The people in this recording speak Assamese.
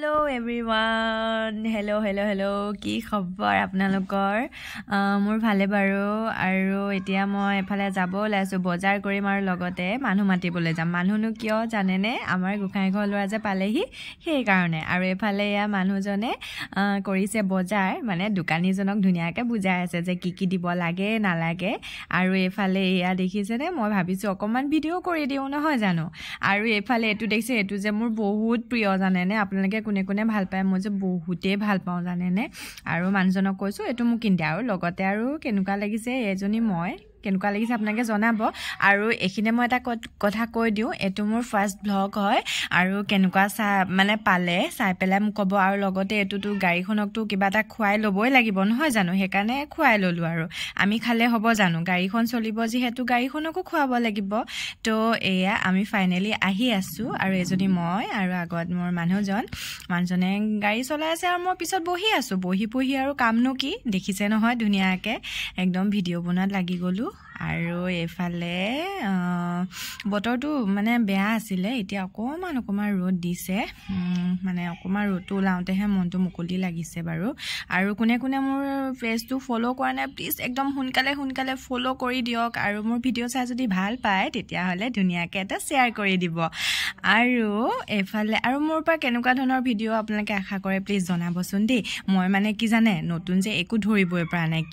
Hello everyone. Hello. কি খবৰ আপোনালোকৰ? মোৰ ভালে বাৰু আৰু এতিয়া মই এফালে যাব ওলাইছো বজাৰ কৰিম আৰু লগতে মানুহ মাতিবলৈ যাম। মানুহনো কিয় জানেনে? আমাৰ গোখাইঘৰ ল'ৰা যে পালেহি সেই কাৰণে। আৰু এফালে ইয়া মানুহজনে কৰিছে বজাৰ, মানে দোকানীজনক ধুনীয়াকৈ বুজাই আছে যে কি দিব লাগে নালাগে। আৰু এফালে ইয়া দেখিছেনে, মই ভাবিছো অকমান ভিডিও কৰি দিও নহয় জানো। আৰু এফালে এটো দেখিছে, এটো যে মোৰ বহুত প্ৰিয় জানেনে। আপোনালোকে কোনে ভাল পায়, মই যে বহুতেই ভাল পাওঁ জানেনে। আৰু মানুহজনক কৈছো এটো মোক কিনি দিয়া। আৰু লগতে আৰু কেনেকুৱা লাগিছে এজনী মই কেনেকুৱা লাগিছে আপোনালোকে জনাব। আৰু এখিনে মই এটা কথা কৈ দিওঁ, এটো মোৰ ফাৰ্ষ্ট ব্লগ হয়। আৰু কেনেকুৱা মানে পালে চাই পেলাই মোক ক'ব। আৰু লগতে এটোতো গাড়ীখনকতো কিবা এটা খুৱাই ল'বই লাগিব নহয় জানো, সেইকাৰণে খুৱাই ল'লো। আৰু আমি খালে হ'ব জানো, গাড়ীখন চলিব যিহেতু গাড়ীখনকো খুৱাব লাগিব। তো এয়া আমি ফাইনেলি আহি আছো। আৰু এজনী মই আৰু আগত মোৰ মানুহজনে গাড়ী চলাই আছে আৰু মই পিছত বহি আছো। বহি আৰু কামনো কি দেখিছে নহয়, ধুনীয়াকৈ একদম ভিডিঅ' বনোৱাত লাগি গ'লো। আৰু এফালে বতৰটো মানে বেয়া আছিলে, এতিয়া অকমান ৰ'দ দিছে। মানে অকমান ৰ'দটো ওলাওঁতেহে মনটো মুকলি লাগিছে বাৰু। আৰু কোনে মোৰ পেজটো ফ'ল' কৰা নাই প্লিজ একদম সোনকালে ফ'ল' কৰি দিয়ক। আৰু মোৰ ভিডিঅ' চাই যদি ভাল পায় তেতিয়াহ'লে ধুনীয়াকৈ এটা শ্বেয়াৰ কৰি দিব। আৰু এফালে আৰু মোৰ পৰা কেনেকুৱা ধৰণৰ ভিডিঅ' আপোনালোকে আশা কৰে প্লিজ জনাবচোন দেই। মই মানে কি জানে, নতুন যে একো ধৰিবই পৰা নাই,